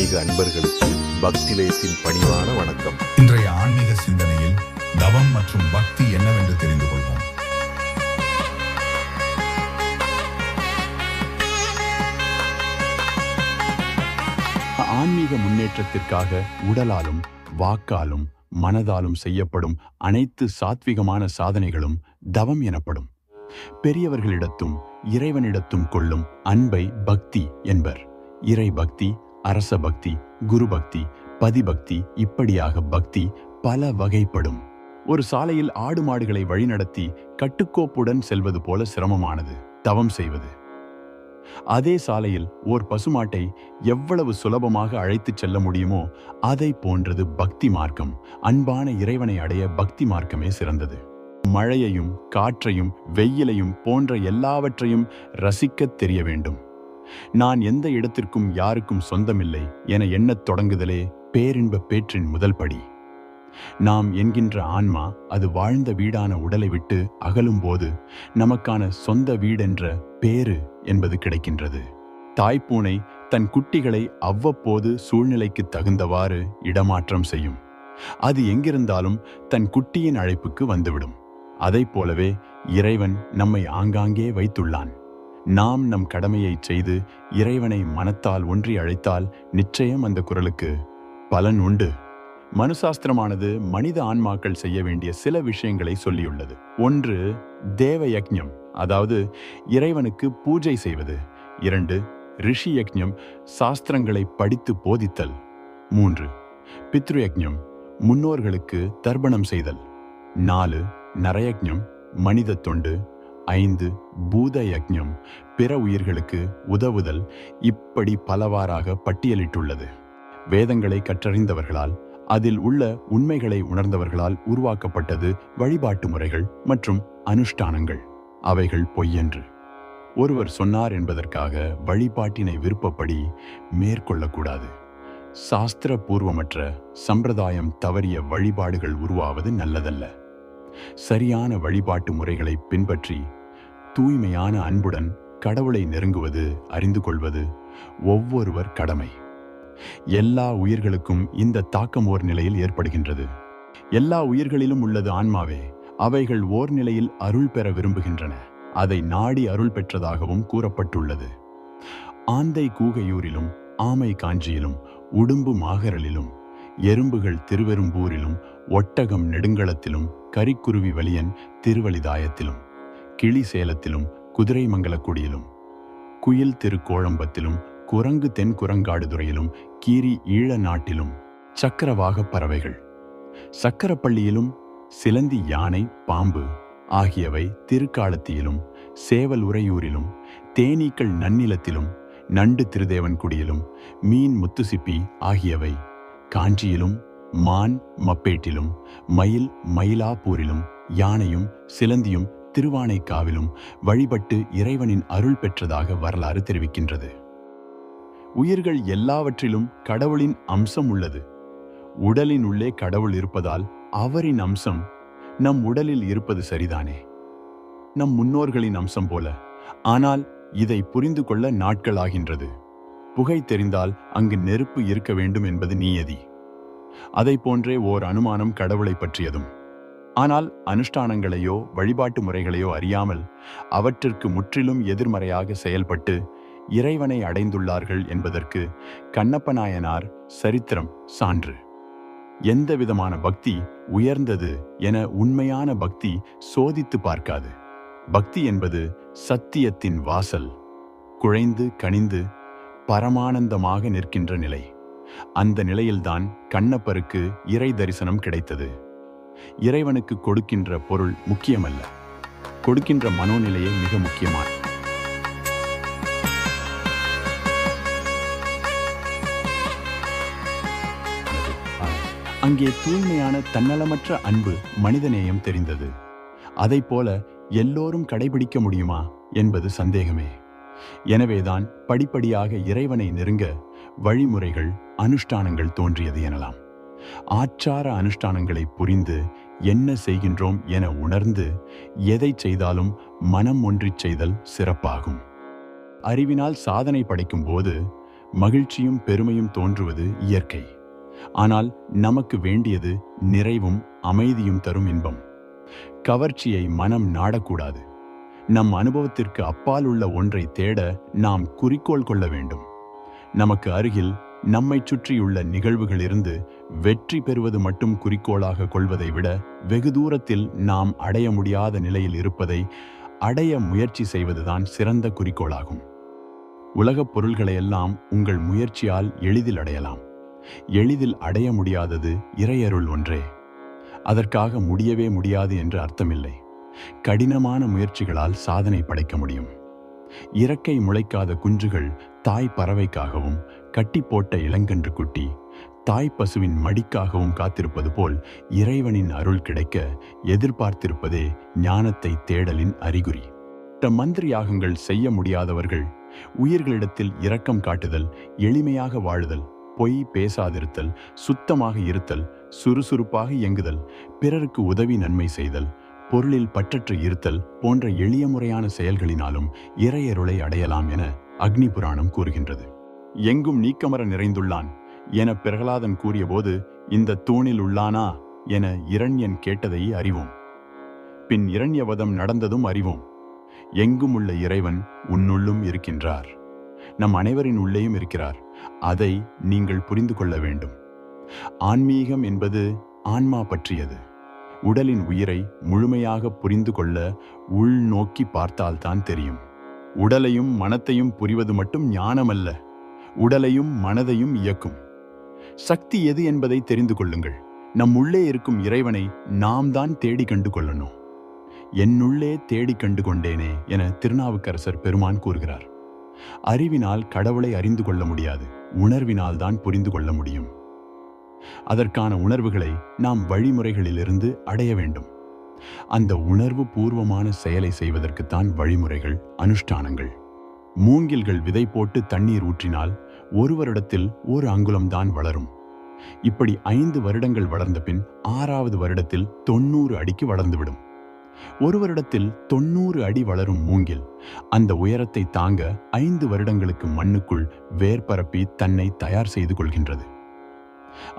ஆன்மீக அன்பர்களுக்கு பக்திலேசின் பணிவான வணக்கம். இன்றைய ஆன்மீக சிந்தனையில் தவம் மற்றும் பக்தி என்னவென்று தெரிந்து கொள்வோம். ஆன்மீக முன்னேற்றத்திற்காக உடலாலும் வாக்காலும் மனதாலும் செய்யப்படும் அனைத்து சாத்விகமான சாதனைகளும் தவம் எனப்படும். பெரியவர்களிடத்தும் இறைவனிடத்தும் கொள்ளும் அன்பை பக்தி என்பர். இறை பக்தி, அரச பக்தி, குரு பக்தி, பதிபக்தி, இப்படியாக பக்தி பல வகைப்படும். ஒரு சாலையில் ஆடு மாடுகளை வழிநடத்தி கட்டுக்கோப்புடன் செல்வது போல சிரமமானது தவம் செய்வது. அதே சாலையில் ஓர் பசுமாட்டை எவ்வளவு சுலபமாக அழைத்துச் செல்ல முடியுமோ அதை போன்றது பக்தி மார்க்கம். அன்பான இறைவனை அடைய பக்தி மார்க்கமே சிறந்தது. மழையையும் காற்றையும் வெயிலையும் போன்ற எல்லாவற்றையும் ரசிக்கத் தெரிய வேண்டும். நான் எந்த இடத்திற்கும் யாருக்கும் சொந்தமில்லை என எண்ணத் தொடங்குதலே பேரின்ப பேற்றின் முதல் படி. நாம் என்கின்ற ஆன்மா அது வாழ்ந்த வீடான உடலை விட்டு அகலும்போது நமக்கான சொந்த வீடென்ற பேறு என்பது கிடைக்கின்றது. தாய்ப்பூனை தன் குட்டிகளை அவ்வப்போது சூழ்நிலைக்கு தகுந்தவாறு இடமாற்றம் செய்யும். அது எங்கிருந்தாலும் தன் குட்டியின் அழைப்புக்கு வந்துவிடும். அதைப் போலவே இறைவன் நம்மை ஆங்காங்கே வைத்துள்ளான். நாம் நம் கடமையை செய்து இறைவனை மனத்தால் ஒன்றி அழைத்தால் நிச்சயம் அந்த குரலுக்கு பலன் உண்டு. மனுசாஸ்திரமானது மனித ஆன்மாக்கள் செய்ய வேண்டிய சில விஷயங்களை சொல்லியுள்ளது. 1. தேவ யக்ஞம், அதாவது இறைவனுக்கு பூஜை செய்வது. 2. ரிஷி யக்ஞம், சாஸ்திரங்களை படித்து போதித்தல். 3. பித்ரு யக்ஞம், முன்னோர்களுக்கு தர்ப்பணம் செய்தல். 4. நரயக்ஞம், மனித தொண்டு. 5. பூத யக்ஞம், பிற உயிர்களுக்கு உதவுதல். இப்படி பலவாறாக பட்டியலிட்டுள்ளது. வேதங்களை கற்றறிந்தவர்களால், அதில் உள்ள உண்மைகளை உணர்ந்தவர்களால் உருவாக்கப்பட்டது வழிபாட்டு முறைகள் மற்றும் அனுஷ்டானங்கள். அவைகள் பொய்யென்று ஒருவர் சொன்னார் என்பதற்காக வழிபாட்டினை விருப்பப்படி மேற்கொள்ளக்கூடாது. சாஸ்திர பூர்வமற்ற சம்பிரதாயம் தவறிய வழிபாடுகள் உருவாவது நல்லதல்ல. சரியான வழிபாட்டு முறைகளை பின்பற்றி தூய்மையான அன்புடன் கடவுளை நெருங்குவது, அறிந்து கொள்வது ஒவ்வொருவர் கடமை. எல்லா உயிர்களுக்கும் இந்த தாக்கம் ஓர் நிலையில் ஏற்படுகின்றது. எல்லா உயிர்களிலும் உள்ளது ஆன்மாவே. அவைகள் ஓர் நிலையில் அருள் பெற விரும்புகின்றன. அதை நாடி அருள் பெற்றதாகவும் கூறப்பட்டுள்ளது. ஆந்தை கூகையூரிலும், ஆமை காஞ்சியிலும், உடும்பு மாகரலிலும், எறும்புகள் திருவெரும்பூரிலும், ஒட்டகம் நெடுங்களத்திலும், கரிக்குருவி வலியன் திருவலிதாயத்திலும், கிளி சேலத்திலும், குதிரை மங்கலக்குடியிலும், குயில் திருக்கோழம்பத்திலும், குரங்கு தென் குரங்காடுதுறையிலும், கீரி ஈழ நாட்டிலும், சக்கரவாக பறவைகள் சக்கரப்பள்ளியிலும், சிலந்தி யானை பாம்பு ஆகியவை திருக்காலத்தியிலும், சேவல் உறையூரிலும், தேனீக்கள் நன்னிலத்திலும், நண்டு திருதேவன்குடியிலும், மீன் முத்துசிப்பி ஆகியவை காஞ்சியிலும், மான் மப்பேட்டிலும், மயில் மயிலாப்பூரிலும், யானையும் சிலந்தியும் திருவானைக்காவிலும் வழிபட்டு இறைவனின் அருள் பெற்றதாக வரலாறு தெரிவிக்கின்றது. உயிர்கள் எல்லாவற்றிலும் கடவுளின் அம்சம் உள்ளது. உடலின் உள்ளே கடவுள் இருப்பதால் அவரின் அம்சம் நம் உடலில் இருப்பது சரிதானே, நம் முன்னோர்களின் அம்சம் போல. ஆனால் இதை புரிந்து கொள்ள நாட்கள் ஆகின்றது. புகை தெரிந்தால் அங்கு நெருப்பு இருக்க வேண்டும் என்பது நியதி. அதை போன்றே ஓர் அனுமானம் கடவுளை பற்றியதும். ஆனால் அனுஷ்டானங்களையோ வழிபாட்டு முறைகளையோ அறியாமல் அவற்றிற்கு முற்றிலும் எதிர்மறையாக செயல்பட்டு இறைவனை அடைந்துள்ளார்கள் என்பதற்கு கண்ணப்ப நாயனார் சரித்திரம் சான்று. எந்த விதமான பக்தி உயர்ந்தது என உண்மையான பக்தி சோதித்து பார்க்காது. பக்தி என்பது சத்தியத்தின் வாசல், குழைந்து கனிந்து பரமானந்தமாக நிற்கின்ற நிலை. அந்த நிலையில்தான் கண்ணப்பருக்கு இறை தரிசனம் கிடைத்தது. இறைவனுக்கு கொடுக்கின்ற பொருள் முக்கியமல்ல, கொடுக்கின்ற மனோநிலையே மிக முக்கியமானது. அங்கே தூய்மையான தன்னலமற்ற அன்பு, மனிதநேயம் தெரிந்தது. அதைப்போல எல்லோரும் கடைபிடிக்க முடியுமா என்பது சந்தேகமே. எனவேதான் படிப்படியாக இறைவனை நெருங்க வழிமுறைகள், அனுஷ்டானங்கள் தோன்றியது எனலாம். ஆச்சார அனுஷ்டானங்களை புரிந்து என்ன செய்கின்றோம் என உணர்ந்து எதை செய்தாலும் மனம் ஒன்றிச் செய்தல் சிறப்பாகும். அறிவினால் சாதனை படைக்கும் போது மகிழ்ச்சியும் பெருமையும் தோன்றுவது இயற்கை. ஆனால் நமக்கு வேண்டியது நிறைவும் அமைதியும் தரும் இன்பம். கவர்ச்சியை மனம் நாடக்கூடாது. நம் அனுபவத்திற்கு அப்பால் உள்ள ஒன்றை தேட நாம் குறிக்கோள் கொள்ள வேண்டும். நமக்கு அருகில் நம்மை சுற்றியுள்ள நிகழ்வுகளிலிருந்து வெற்றி பெறுவது மட்டும் குறிக்கோளாக கொள்வதை விட வெகு தூரத்தில் நாம் அடைய முடியாத நிலையில் இருப்பதை அடைய முயற்சி செய்வதுதான் சிறந்த குறிக்கோளாகும். உலகப் பொருள்களையெல்லாம் உங்கள் முயற்சியால் எளிதில் அடையலாம். எளிதில் அடைய முடியாதது இறையருள் ஒன்றே. அதற்காக முடியவே முடியாது என்று அர்த்தமில்லை. கடினமான முயற்சிகளால் சாதனை படைக்க முடியும். இறக்கை முளைக்காத குஞ்சுகள் தாய் பறவைக்காகவும் கட்டி போட்ட இளங்கன்று குட்டி தாய் பசுவின் மடிக்காகவும் காத்திருப்பது போல் இறைவனின் அருள் கிடைக்க எதிர்பார்த்திருப்பதே ஞானத்தை தேடலின் அறிகுறி. மந்திர யாகங்கள் செய்ய முடியாதவர்கள் உயிர்களிடத்தில் இரக்கம் காட்டுதல், எளிமையாக வாழுதல், பொய் பேசாதிருத்தல், சுத்தமாக இருத்தல், சுறுசுறுப்பாக இயங்குதல், பிறருக்கு உதவி நன்மை செய்தல், பொருளில் பற்றற்று இருத்தல் போன்ற எளிய முறையான செயல்களினாலும் இறையருளை அடையலாம் என அக்னி புராணம் கூறுகின்றது. எங்கும் நீக்கமர நிறைந்துள்ளான் என பிரகலாதன் கூறியபோது இந்த தூணில் உள்ளானா என இரண்யன் கேட்டதை அறிவோம். பின் இரண்யவதம் நடந்ததும் அறிவோம். எங்கும் உள்ள இறைவன் உன்னுள்ளும் இருக்கின்றார். நம் அனைவரின் உள்ளேயும் இருக்கிறார். அதை நீங்கள் புரிந்து கொள்ள வேண்டும். ஆன்மீகம் என்பது ஆன்மா பற்றியது. உடலின் உயிரை முழுமையாக புரிந்து கொள்ள உள்நோக்கி பார்த்தால்தான் தெரியும். உடலையும் மனத்தையும் புரிவது மட்டும் ஞானமல்ல, உடலையும் மனதையும் இயக்கும் சக்தி எது என்பதை தெரிந்து கொள்ளுங்கள். நம் உள்ளே இருக்கும் இறைவனை நாம் தான் தேடி கண்டு கொள்ளணும். என்னுள்ளே தேடி கண்டு கொண்டேனே என திருநாவுக்கரசர் பெருமான் கூறுகிறார். அறிவினால் கடவுளை அறிந்து கொள்ள முடியாது, உணர்வினால் தான் புரிந்து கொள்ள முடியும். அதற்கான உணர்வுகளை நாம் வழிமுறைகளிலிருந்து அடைய வேண்டும். அந்த உணர்வு பூர்வமான செயலை செய்வதற்குத்தான் வழிமுறைகள், அனுஷ்டானங்கள். மூங்கில்கள் விதை போட்டு தண்ணீர் ஊற்றினால் ஒரு வருடத்தில் 1 அங்குலம்தான் வளரும். இப்படி 5 வருடங்கள் வளர்ந்த பின் 6வது வருடத்தில் 90 அடிக்கு வளர்ந்துவிடும். ஒரு வருடத்தில் 90 அடி வளரும் மூங்கில் அந்த உயரத்தை தாங்க 5 வருடங்களுக்கு மண்ணுக்குள் வேர் பரப்பி தன்னை தயார் செய்து கொள்கின்றது.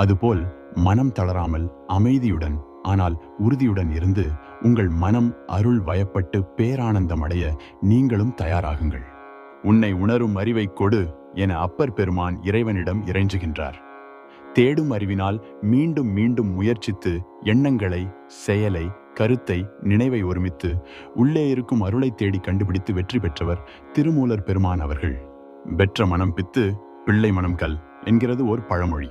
அதுபோல் மனம் தளராமல் அமைதியுடன் ஆனால் உறுதியுடன் இருந்து உங்கள் மனம் அருள் வயப்பட்டு பேரானந்தம் அடைய நீங்களும் தயாராகுங்கள். உன்னை உணரும் அறிவை கொடு என அப்பர் பெருமான் இறைவனிடம் இறைஞ்சுகின்றார். தேடும் அறிவினால் மீண்டும் மீண்டும் முயற்சித்து எண்ணங்களை, செயலை, கருத்தை, நினைவை ஒருமித்து உள்ளே இருக்கும் அருளை தேடி கண்டுபிடித்து வெற்றி பெற்றவர் திருமூலர் பெருமான் அவர்கள். பெற்ற மனம் பித்து, பிள்ளை மனம் கல் என்கிறது ஓர் பழமொழி.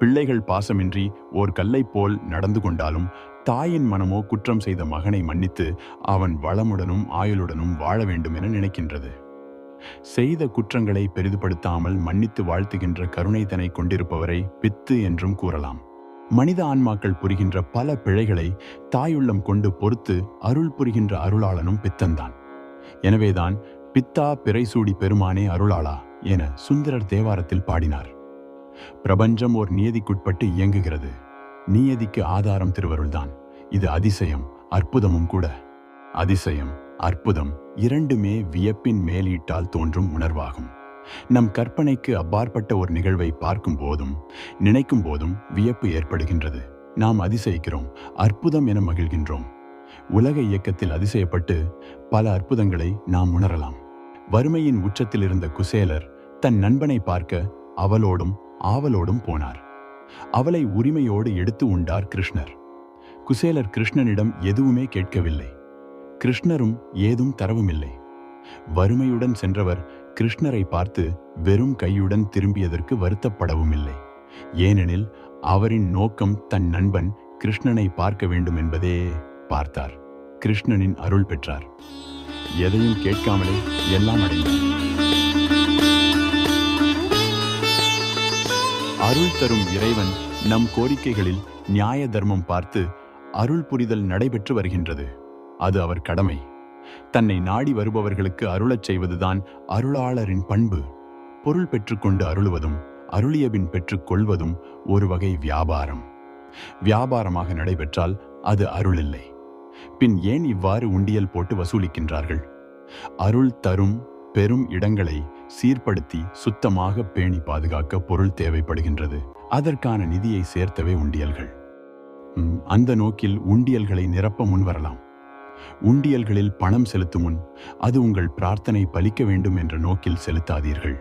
பிள்ளைகள் பாசமின்றி ஓர் கல்லை போல் நடந்து கொண்டாலும் தாயின் மனமோ குற்றம் செய்த மகனை மன்னித்து அவன் வளமுடனும் ஆயுளுடனும் வாழ வேண்டும் என நினைக்கின்றது. செய்த குற்றங்களை பெரிதுபடுத்தாமல் மன்னித்து வாழ்த்துகின்ற கருணைத்தனை கொண்டிருப்பவரை பித்து என்றும் கூறலாம். மனித ஆன்மாக்கள் புரிகின்ற பல பிழைகளை தாயுள்ளம் கொண்டு பொறுத்து அருள் புரிகின்ற அருளாளனும் பித்தன்தான். எனவேதான் பித்தா பிறைசூடி பெருமானே அருளாளா என சுந்தரர் தேவாரத்தில் பாடினார். பிரபஞ்சம் ஓர் நியதிக்குட்பட்டு இயங்குகிறது. நியதிக்கு ஆதாரம் திருவருள்தான். இது அதிசயம், அற்புதமும் கூட. அதிசயம், அற்புதம் இரண்டுமே வியப்பின் மேலீட்டால் தோன்றும் உணர்வாகும். நம் கற்பனைக்கு அப்பாற்பட்ட ஒரு நிகழ்வை பார்க்கும் போதும் நினைக்கும் போதும் வியப்பு ஏற்படுகின்றது. நாம் அதிசயிக்கிறோம், அற்புதம் என மகிழ்கின்றோம். உலக இயக்கத்தில் அதிசயப்பட்டு பல அற்புதங்களை நாம் உணரலாம். வறுமையின் உச்சத்தில் இருந்த குசேலர் தன் நண்பனை பார்க்க அவளோடும் ஆவலோடும் போனார். அவளை உரிமையோடு எடுத்து உண்டார் கிருஷ்ணர். குசேலர் கிருஷ்ணனிடம் எதுவுமே கேட்கவில்லை. கிருஷ்ணரும் ஏதும் தரவுமில்லை. வறுமையுடன் சென்றவர் கிருஷ்ணரை பார்த்து வெறும் கையுடன் திரும்பியதற்கு வருத்தப்படவும் இல்லை. ஏனெனில் அவரின் நோக்கம் தன் நண்பன் கிருஷ்ணனை பார்க்க வேண்டும் என்பதே. பார்த்தார், கிருஷ்ணனின் அருள் பெற்றார். எதையும் கேட்காமலே எல்லாம் அடைந்தார். அருள் தரும் இறைவன் நம் கோரிக்கைகளில் நியாய தர்மம் பார்த்து அருள் புரிதல் நடைபெற்று வருகின்றது. அது அவர் கடமை. தன்னை நாடி வருபவர்களுக்கு அருளச் செய்வதுதான் அருளாளரின் பண்பு. பொருள் பெற்றுக்கொண்டு அருளுவதும் அருளியபின் பெற்றுக் கொள்வதும் ஒரு வகை வியாபாரம். வியாபாரமாக நடைபெற்றால் அது அருள் இல்லை. பின் ஏன் இவ்வாறு உண்டியல் போட்டு வசூலிக்கின்றார்கள்? அருள் தரும் பெரும் இடங்களை சீர்படுத்தி சுத்தமாக பேணி பாதுகாக்க பொருள் தேவைப்படுகின்றது. அதற்கான நிதியை சேர்த்தவே உண்டியல்கள். அந்த நோக்கில் உண்டியல்களை நிரப்ப முன்வரலாம். உண்டியல்களில் பணம் செலுத்தும் முன் அது உங்கள் பிரார்த்தனை பலிக்க வேண்டும் என்ற நோக்கில் செலுத்தாதீர்கள்.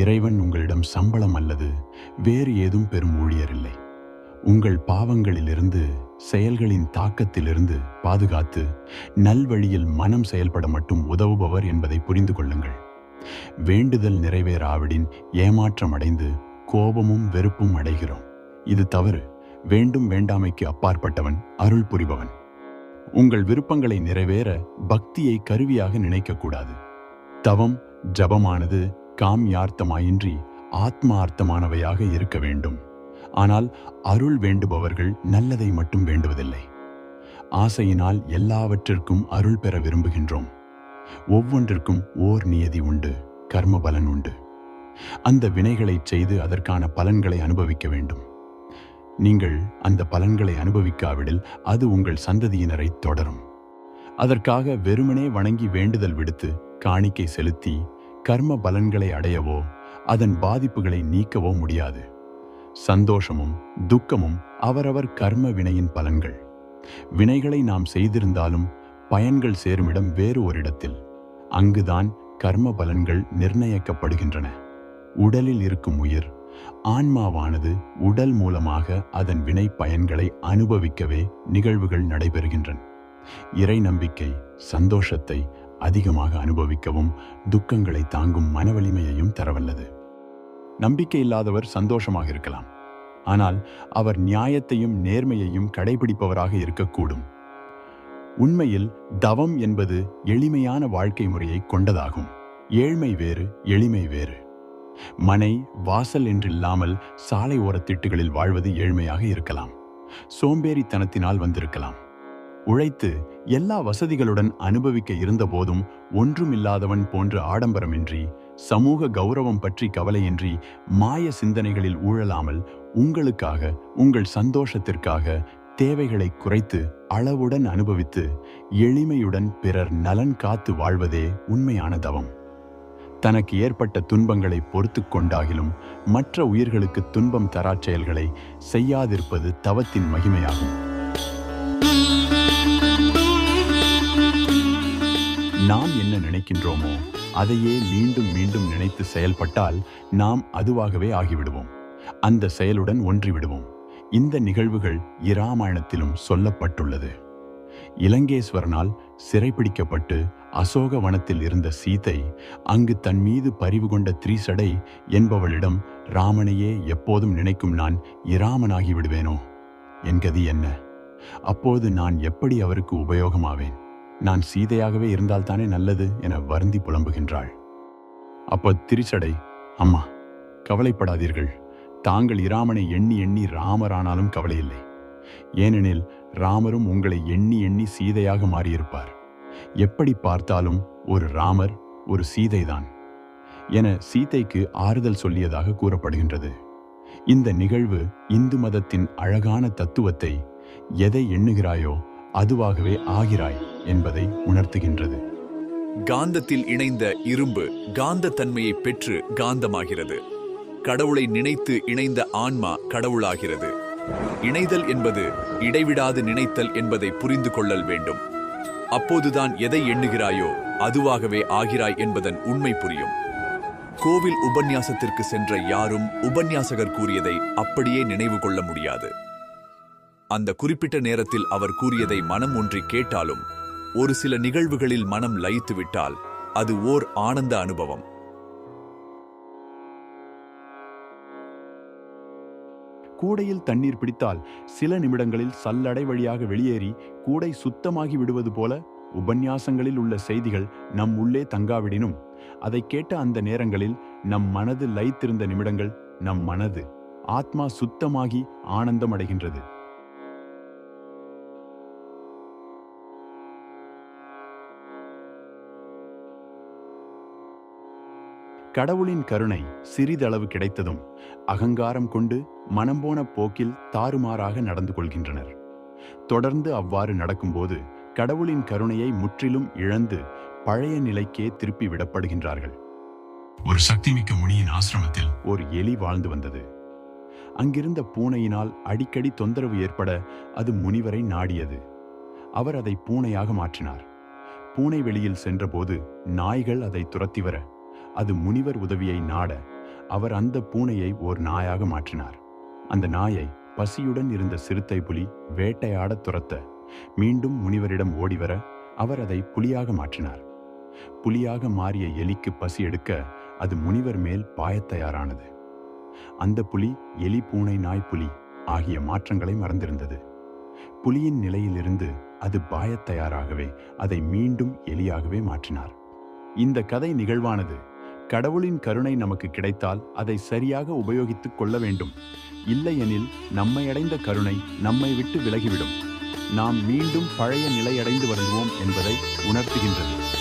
இறைவன் உங்களிடம் சம்பளம் அல்லது வேறு ஏதும் பெரும் ஊழியர் இல்லை. உங்கள் பாவங்களிலிருந்து, செயல்களின் தாக்கத்திலிருந்து பாதுகாத்து நல்வழியில் மனம் செயல்பட மட்டும் உதவுபவர் என்பதை புரிந்து கொள்ளுங்கள். வேண்டுதல் நிறைவேறாவிடின் ஏமாற்றம் அடைந்து கோபமும் வெறுப்பும் அடைகிறோம். இது தவறு. வேண்டும் வேண்டாமைக்கு அப்பாற்பட்டவன் அருள் புரிபவன். உங்கள் விருப்பங்களை நிறைவேற பக்தியை கருவியாக நினைக்கக்கூடாது. தவம், ஜபமானது காமியார்த்தமாயின்றி ஆத்மார்த்தமானவையாக இருக்க வேண்டும். ஆனால் அருள் வேண்டுபவர்கள் நல்லதை மட்டும் வேண்டுவதில்லை. ஆசையினால் எல்லாவற்றிற்கும் அருள் பெற விரும்புகின்றோம். ஒவ்வொன்றிற்கும் ஓர் நியதி உண்டு, கர்ம பலன் உண்டு. அந்த வினைகளை செய்து அதற்கான பலன்களை அனுபவிக்க வேண்டும். நீங்கள் அந்த பலன்களை அனுபவிக்காவிடில் அது உங்கள் சந்ததியினரை தொடரும். அதற்காக வெறுமனே வணங்கி வேண்டுதல் விடுத்து காணிக்கை செலுத்தி கர்ம பலன்களை அடையவோ அதன் பாதிப்புகளை நீக்கவோ முடியாது. சந்தோஷமும் துக்கமும் அவரவர் கர்ம வினையின் பலன்கள். வினைகளை நாம் செய்திருந்தாலும் பயன்கள் சேருமிடம் வேறு ஒரு இடத்தில். அங்குதான் கர்ம பலன்கள் நிர்ணயிக்கப்படுகின்றன. உடலில் இருக்கும் உயிர், ஆன்மாவானது உடல் மூலமாக அதன் வினை பயன்களை அனுபவிக்கவே நிகழ்வுகள் நடைபெறுகின்றன. இறை நம்பிக்கை சந்தோஷத்தை அதிகமாக அனுபவிக்கவும் துக்கங்களை தாங்கும் மனவலிமையையும் தரவல்லது. நம்பிக்கை இல்லாதவர் சந்தோஷமாக இருக்கலாம், ஆனால் அவர் நியாயத்தையும் நேர்மையையும் கடைபிடிப்பவராக இருக்கக்கூடும். உண்மையில் தவம் என்பது எளிமையான வாழ்க்கை முறையை கொண்டதாகும். ஏழ்மை வேறு, எளிமை வேறு. மனை வாசல் என்றில்லாமல் சாலை ஓரத்திட்டுகளில் வாழ்வது ஏழ்மையாக இருக்கலாம். சோம்பேறித்தனத்தினால் வந்திருக்கலாம். உழைத்து எல்லா வசதிகளுடன் அனுபவிக்க இருந்த போதும் ஒன்றுமில்லாதவன் போன்ற ஆடம்பரமின்றி, சமூக கௌரவம் பற்றி கவலையின்றி, மாய சிந்தனைகளில் ஊழலாமல் உங்களுக்காக, உங்கள் சந்தோஷத்திற்காக தேவைகளை குறைத்து அளவுடன் அனுபவித்து எளிமையுடன் பிறர் நலன் காத்து வாழ்வதே உண்மையான தவம். தனக்கு ஏற்பட்ட துன்பங்களை பொறுத்து கொண்டாகிலும் மற்ற உயிர்களுக்கு துன்பம் தராச் செயல்களை செய்யாதிருப்பது தவத்தின் மகிமையாகும். நாம் என்ன நினைக்கின்றோமோ அதையே மீண்டும் மீண்டும் நினைத்து செயல்பட்டால் நாம் அதுவாகவே ஆகிவிடுவோம். அந்த செயலுடன் ஒன்றிவிடுவோம். இந்த நிகழ்வுகள் இராமாயணத்திலும் சொல்லப்பட்டுள்ளது. இலங்கேஸ்வரனால் சிறைப்பிடிக்கப்பட்டு அசோக வனத்தில் இருந்த சீதை அங்கு தன் மீது பரிவு கொண்ட திரிசடை என்பவளிடம், ராமனையே எப்போதும் நினைக்கும் நான் இராமனாகி விடுவேனோ? என் கதி என்ன? அப்போது நான் எப்படி அவருக்கு உபயோகமாவேன்? நான் சீதையாகவே இருந்தால்தானே நல்லது என வருந்தி புலம்புகின்றாள். அப்போ திரிசடை, அம்மா கவலைப்படாதீர்கள், தாங்கள் இராமனை எண்ணி எண்ணி ராமரானாலும் கவலையில்லை. ஏனெனில் ராமரும் உங்களை எண்ணி எண்ணி சீதையாக மாறியிருப்பார். எப்படி பார்த்தாலும் ஒரு ராமர், ஒரு சீதைதான் என சீதைக்கு ஆறுதல் சொல்லியதாக கூறப்படுகின்றது. இந்த நிகழ்வு இந்து மதத்தின் அழகான தத்துவத்தை, எதை எண்ணுகிறாயோ அதுவாகவே ஆகிறாய் என்பதை உணர்த்துகின்றது. காந்தத்தில் இணைந்த இரும்பு காந்த தன்மையை பெற்று காந்தமாகிறது. கடவுளை நினைத்து இணைந்த ஆன்மா கடவுளாகிறது. இணைதல் என்பது இடைவிடாது நினைத்தல் என்பதை புரிந்து கொள்ளல் வேண்டும். அப்போதுதான் எதை எண்ணுகிறாயோ அதுவாகவே ஆகிறாய் என்பதன் உண்மை புரியும். கோவில் உபன்யாசத்திற்கு சென்ற யாரும் உபன்யாசகர் கூறியதை அப்படியே நினைவு கொள்ள முடியாது. அந்த குறிப்பிட்ட நேரத்தில் அவர் கூறியதை மனம் ஒன்றி கேட்டாலும் ஒரு சில நிகழ்வுகளில் மனம் லயித்து விட்டால் அது ஓர் ஆனந்த அனுபவம். கூடையில் தண்ணீர் பிடித்தால் சில நிமிடங்களில் சல்லடை வழியாக வெளியேறி கூடை சுத்தமாகி விடுவது போல உபன்யாசங்களில் உள்ள செய்திகள் நம் உள்ளே தங்காவிடினும் அதை கேட்ட அந்த நேரங்களில் நம் மனது லயித்திருந்த நிமிடங்கள் நம் மனது ஆத்மா சுத்தமாகி ஆனந்தம் அடைகின்றது. கடவுளின் கருணை சிறிதளவு கிடைத்ததும் அகங்காரம் கொண்டு மனம் போன போக்கில் தாறுமாறாக நடந்து கொள்கின்றனர். தொடர்ந்து அவ்வாறு நடக்கும்போது கடவுளின் கருணையை முற்றிலும் இழந்து பழைய நிலைக்கே திருப்பி விடப்படுகின்றார்கள். ஒரு சக்திமிக்க முனியின் ஆசிரமத்தில் ஒரு எலி வாழ்ந்து வந்தது. அங்கிருந்த பூனையினால் அடிக்கடி தொந்தரவு ஏற்பட அது முனிவரை நாடியது. அவர் அதை பூனையாக மாற்றினார். பூனை வெளியில் சென்றபோது நாய்கள் அதை துரத்தி வர அது முனிவர் உதவியை நாட அவர் அந்த பூனையை ஓர் நாயாக மாற்றினார். அந்த நாயை பசியுடன் இருந்த சிறுத்தை புலி வேட்டையாடத் துரத்த மீண்டும் முனிவரிடம் ஓடிவர அவர் அதை புலியாக மாற்றினார். புலியாக மாறிய எலிக்கு பசி எடுக்க அது முனிவர் மேல் பாயத் தயாரானது. அந்த புலி எலி பூனை நாய் புலி ஆகிய மாற்றங்களை மறந்திருந்தது. புலியின் நிலையிலிருந்து அது பாயத் தயாராகவே அதை மீண்டும் எலியாகவே மாற்றினார். இந்த கதை நிகழ்வானது கடவுளின் கருணை நமக்கு கிடைத்தால் அதை சரியாக உபயோகித்துக் கொள்ள வேண்டும். இல்லையெனில் நம்மை அடைந்த கருணை நம்மை விட்டு விலகிவிடும். நாம் மீண்டும் பழைய நிலையடைந்து வருவோம் என்பதை உணர்த்துகின்றது.